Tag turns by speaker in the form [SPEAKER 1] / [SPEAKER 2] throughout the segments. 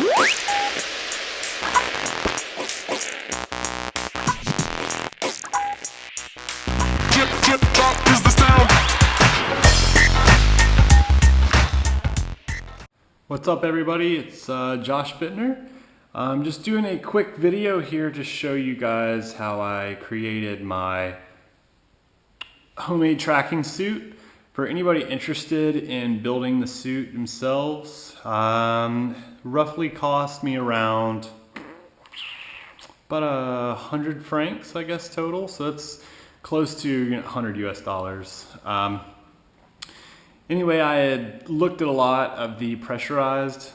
[SPEAKER 1] What's up everybody, it's Josh Bittner. I'm just doing a quick video here to show you guys how I created my homemade tracking suit. For anybody interested in building the suit themselves, roughly cost me around about 100 francs, I guess, total. So that's close to 100 US dollars. Anyway, I had looked at a lot of the pressurized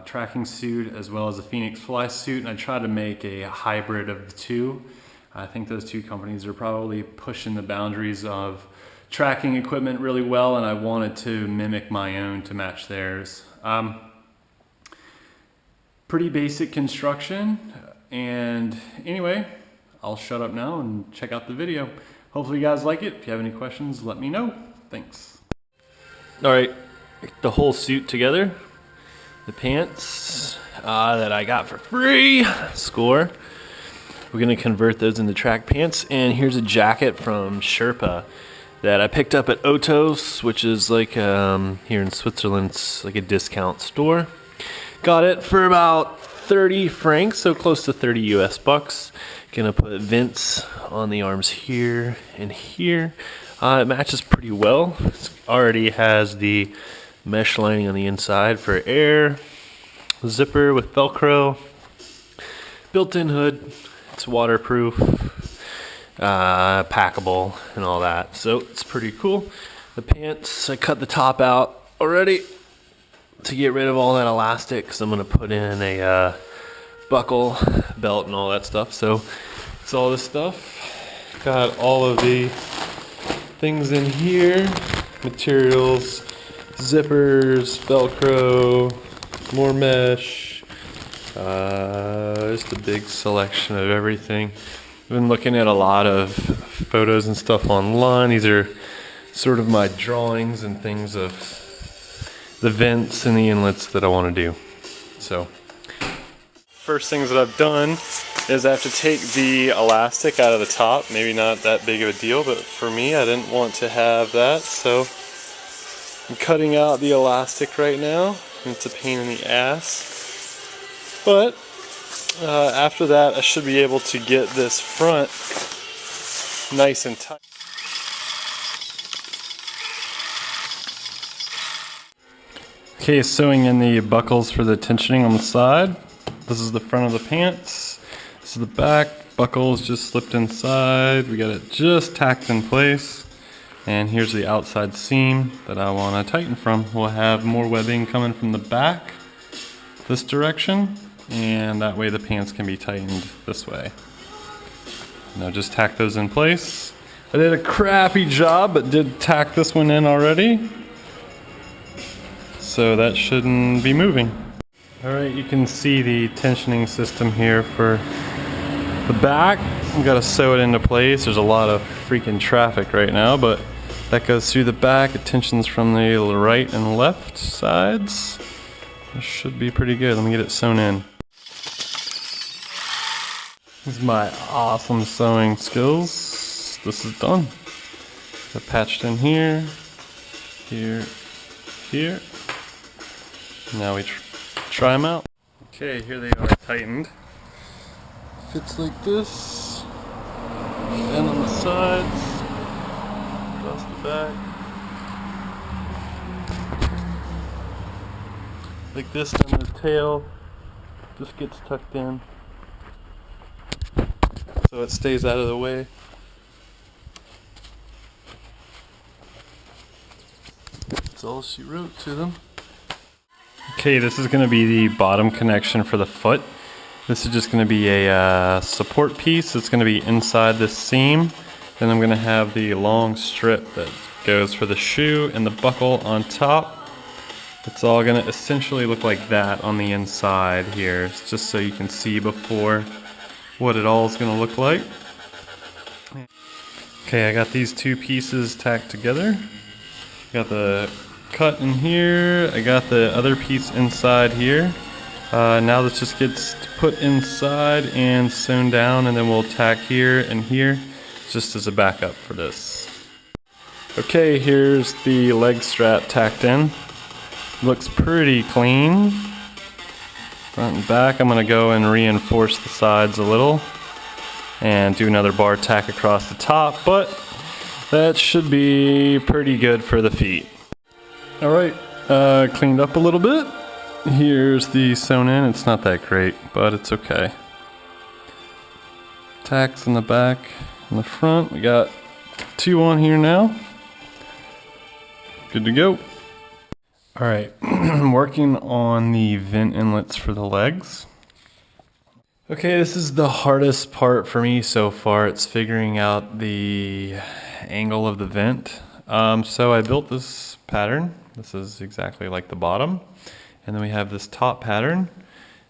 [SPEAKER 1] tracking suit as well as the Phoenix Fly suit, and I tried to make a hybrid of the two. I think those two companies are probably pushing the boundaries of tracking equipment really well, and I wanted to mimic my own to match theirs. Pretty basic construction, and anyway, I'll shut up now and check out the video. Hopefully you guys like it. If you have any questions, let me know. Thanks.
[SPEAKER 2] Alright, the whole suit together. The pants that I got for free. Score. We're going to convert those into track pants. And here's a jacket from Sherpa that I picked up at Otos, which is like here in Switzerland, it's like a discount store. Got it for about 30 francs, so close to 30 US bucks. Gonna put vents on the arms here and here. It matches pretty well. It already has the mesh lining on the inside for air, zipper with Velcro, built-in hood. It's waterproof, packable, and all that. So it's pretty cool. The pants, I cut the top out already to get rid of all that elastic, because I'm gonna put in a buckle, belt, and all that stuff. So it's all this stuff. Got all of the things in here, materials, zippers, Velcro, more mesh, just a big selection of everything. I've been looking at a lot of photos and stuff online. These are sort of my drawings and things of the vents and the inlets that I want to do. So, first things that I've done is I have to take the elastic out of the top. Maybe not that big of a deal, but for me, I didn't want to have that, so I'm cutting out the elastic right now. It's a pain in the ass. But after that, I should be able to get this front nice and tight.
[SPEAKER 1] Okay, sewing in the buckles for the tensioning on the side. This is the front of the pants. This is the back. Buckle is just slipped inside. We got it just tacked in place. And here's the outside seam that I want to tighten from. We'll have more webbing coming from the back this direction, and that way the pants can be tightened this way. Now just tack those in place. I did a crappy job, but did tack this one in already. So that shouldn't be moving. Alright, you can see the tensioning system here for the back. We've got to sew it into place. There's a lot of freaking traffic right now, but that goes through the back. It tensions from the right and left sides. This should be pretty good. Let me get it sewn in. This is my awesome sewing skills. This is done. I patched in here, here, here. Now we try them out. Okay, here they are tightened. Fits like this. And on the sides, across the back. Like this, and the tail just gets tucked in, so it stays out of the way. That's all she wrote to them. Okay, this is going to be the bottom connection for the foot. This is just going to be a support piece. It's going to be inside this seam. Then I'm going to have the long strip that goes for the shoe and the buckle on top. It's all going to essentially look like that on the inside here, just so you can see before what it all is going to look like. Okay, I got these two pieces tacked together. Got the cut in here, I got the other piece inside here. Now this just gets put inside and sewn down, and then we'll tack here and here just as a backup for this. Okay, here's the leg strap tacked in. Looks pretty clean. Front and back, I'm going to go and reinforce the sides a little and do another bar tack across the top, but that should be pretty good for the feet. Alright, cleaned up a little bit. Here's the sewn in. It's not that great, but it's okay. Tacks in the back and the front. We got 2 on here now. Good to go. Alright, working on the vent inlets for the legs. Okay, this is the hardest part for me so far. It's figuring out the angle of the vent. So I built this pattern. This is exactly like the bottom. And then we have this top pattern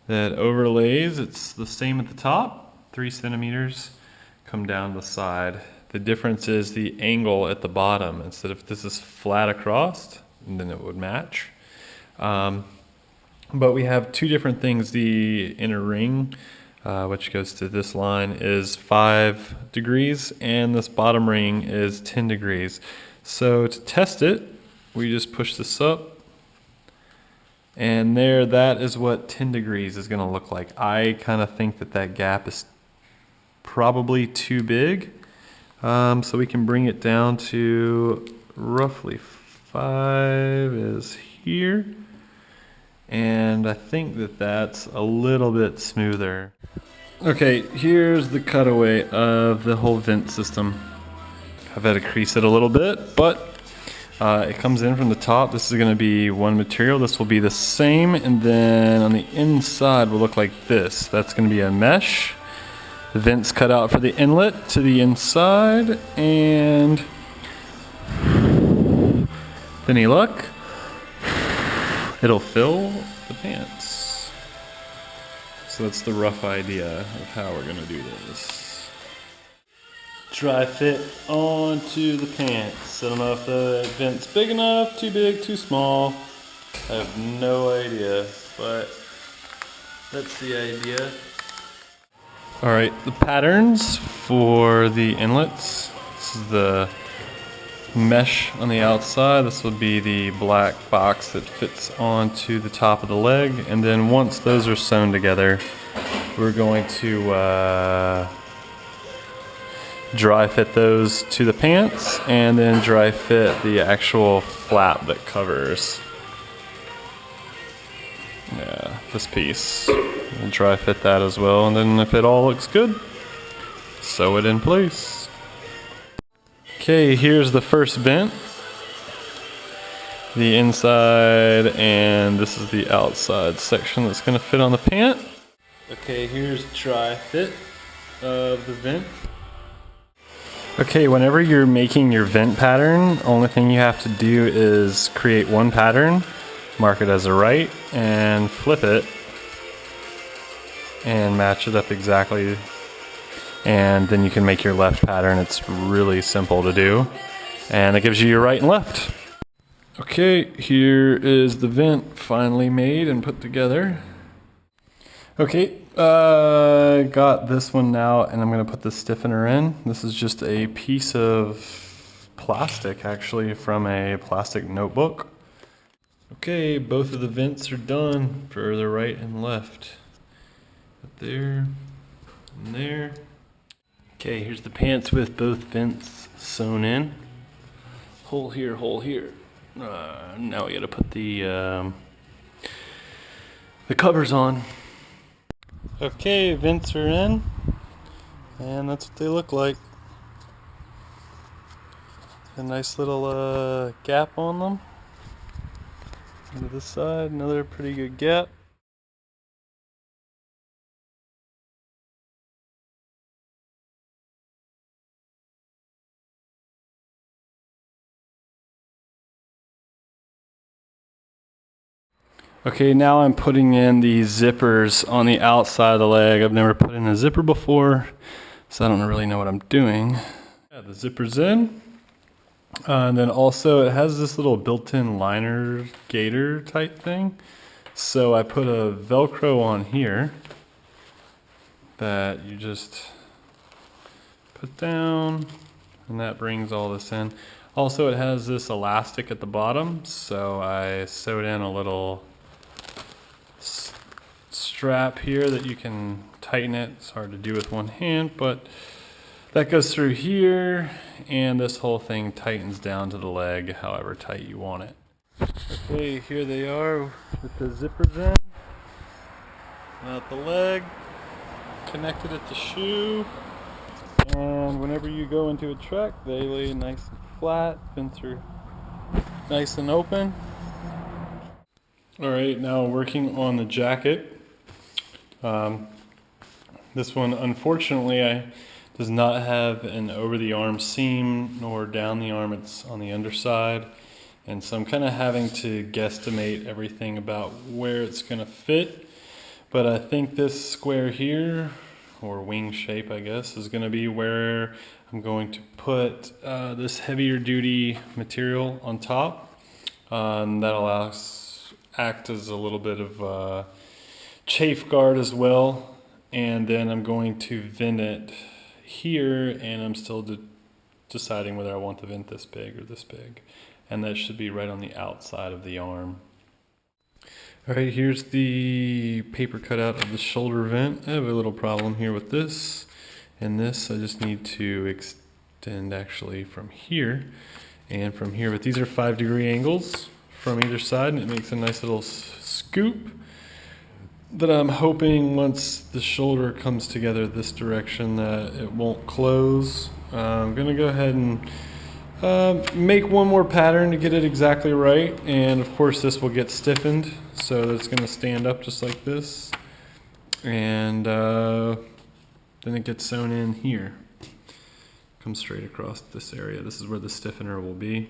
[SPEAKER 1] that overlays. It's the same at the top, 3 centimeters, come down the side. The difference is the angle at the bottom. Instead of this is flat across, and then it would match. But we have 2 different things. The inner ring, which goes to this line, is 5 degrees, and this bottom ring is 10 degrees. So to test it, we just push this up, and there, that is what 10 degrees is going to look like. I kind of think that that gap is probably too big, so we can bring it down to roughly 5 is here, and I think that that's a little bit smoother. Okay, here's the cutaway of the whole vent system. I've had to crease it a little bit, but it comes in from the top. This is going to be one material. This will be the same, and then on the inside will look like this. That's going to be a mesh. The vent's cut out for the inlet to the inside, and with any luck, it'll fill the pants. So that's the rough idea of how we're going to do this. Dry fit onto the pants. I don't know if the vent's big enough, too big, too small. I have no idea, but that's the idea. Alright, the patterns for the inlets. This is the mesh on the outside. This will be the black box that fits onto the top of the leg. And then once those are sewn together, we're going to dry fit those to the pants, and then dry fit the actual flap that covers, this piece. We'll dry fit that as well, and then if it all looks good, sew it in place. Okay, here's the first vent, the inside, and this is the outside section that's going to fit on the pant. Okay, here's dry fit of the vent. Okay, whenever you're making your vent pattern, only thing you have to do is create one pattern, mark it as a right, and flip it, and match it up exactly, and then you can make your left pattern. It's really simple to do, and it gives you your right and left. Okay, here is the vent finally made and put together. Okay, got this one now, and I'm going to put the stiffener in. This is just a piece of plastic, actually, from a plastic notebook. Okay, both of the vents are done for the right and left. Up there and there. Okay, here's the pants with both vents sewn in. Hole here, hole here. Now we got to put the covers on. Okay, vents are in, and that's what they look like. A nice little gap on them. And to this side, another pretty good gap. Okay, now I'm putting in the zippers on the outside of the leg. I've never put in a zipper before, so I don't really know what I'm doing. Yeah, the zipper's in. And then also it has this little built-in liner gator type thing. So I put a Velcro on here that you just put down, and that brings all this in. Also, it has this elastic at the bottom, so I sewed in a little strap here that you can tighten it. It's hard to do with one hand, but that goes through here, and this whole thing tightens down to the leg however tight you want it. Okay, here they are with the zippers in. Out the leg, connected at the shoe, and whenever you go into a track, they lay nice and flat, been through nice and open. Alright, now working on the jacket. This one, unfortunately, does not have an over the arm seam nor down the arm. It's on the underside, and so I'm kind of having to guesstimate everything about where it's going to fit. But I think this square here, or wing shape I guess, is going to be where I'm going to put this heavier duty material on top. That'll act as a little bit of chafe guard as well. And then I'm going to vent it here, and I'm still deciding whether I want the vent this big or this big. And that should be right on the outside of the arm. Alright, here's the paper cutout of the shoulder vent. I have a little problem here with this and this. I just need to extend actually from here and from here. But these are 5-degree angles from either side, and it makes a nice little scoop that I'm hoping once the shoulder comes together this direction that it won't close. I'm going to go ahead and make one more pattern to get it exactly right, and of course this will get stiffened so that it's going to stand up just like this, and then it gets sewn in here. Comes straight across this area. This is where the stiffener will be,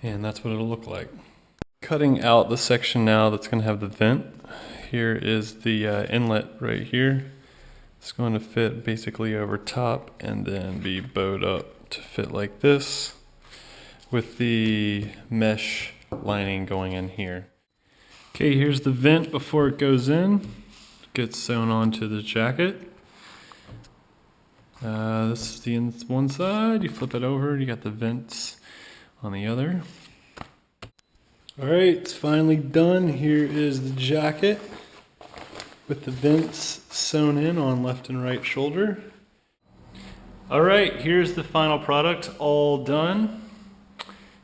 [SPEAKER 1] and that's what it'll look like. Cutting out the section now that's going to have the vent. Here is the inlet right here. It's going to fit basically over top and then be bowed up to fit like this, with the mesh lining going in here. Okay, here's the vent before it goes in. It gets sewn onto the jacket. This is the one side. You flip it over, you got the vents on the other. Alright, it's finally done. Here is the jacket with the vents sewn in on left and right shoulder. Alright, here's the final product, all done.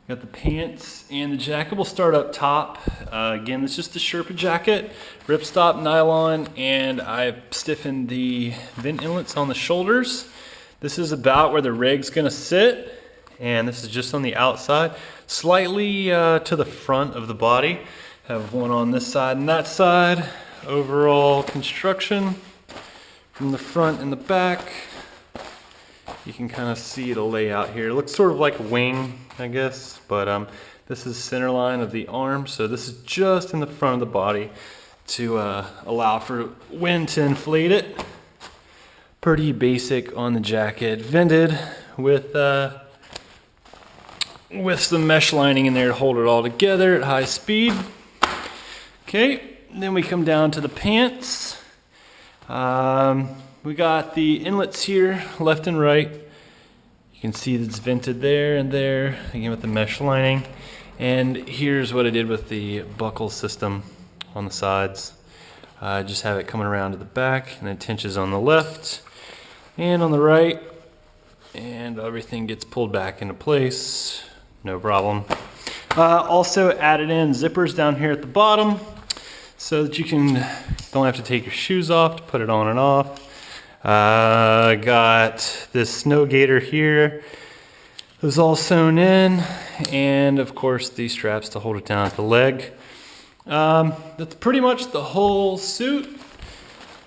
[SPEAKER 1] Got the pants and the jacket. We'll start up top. Again, it's just the Sherpa jacket, ripstop nylon, and I've stiffened the vent inlets on the shoulders. This is about where the rig's gonna sit, and this is just on the outside, slightly to the front of the body. Have one on this side and that side. Overall construction from the front and the back. You can kind of see the layout here. It looks sort of like a wing, I guess, but this is center line of the arm, so this is just in the front of the body to allow for wind to inflate it. Pretty basic on the jacket, vented with some mesh lining in there to hold it all together at high speed. Okay, then we come down to the pants. We got the inlets here, left and right. You can see that it's vented there and there, again with the mesh lining. And here's what I did with the buckle system on the sides. Just have it coming around to the back, and it tinches on the left and on the right, and everything gets pulled back into place, no problem. Also added in zippers down here at the bottom so that you don't have to take your shoes off to put it on and off. Got this snow gator here. It was all sewn in, and of course these straps to hold it down at the leg. That's pretty much the whole suit.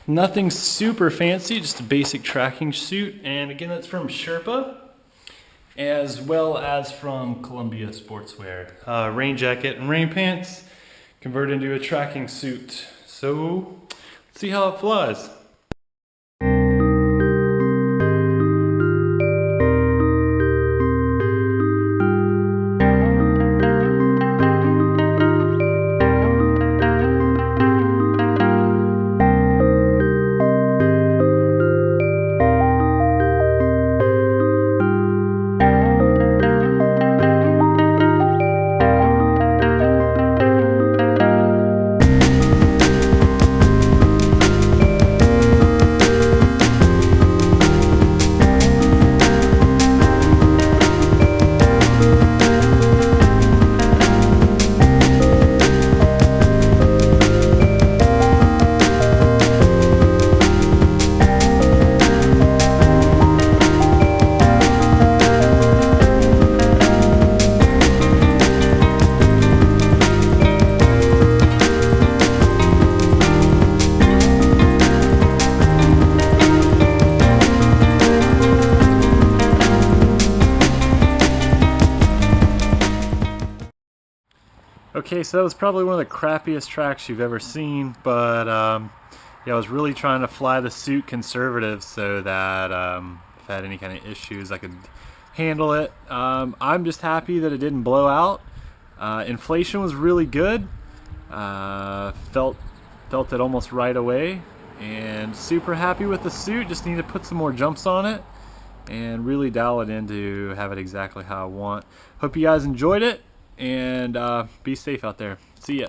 [SPEAKER 1] Nothing super fancy, just a basic tracking suit. And again, that's from Sherpa, as well as from Columbia Sportswear. Rain jacket and rain pants converted into a tracking suit. So let's see how it flies. Okay, so that was probably one of the crappiest tracks you've ever seen, but yeah, I was really trying to fly the suit conservative so that if I had any kind of issues I could handle it. I'm just happy that it didn't blow out. Inflation was really good. Felt it almost right away, and super happy with the suit. Just need to put some more jumps on it and really dial it in to have it exactly how I want. Hope you guys enjoyed it, and be safe out there. See ya.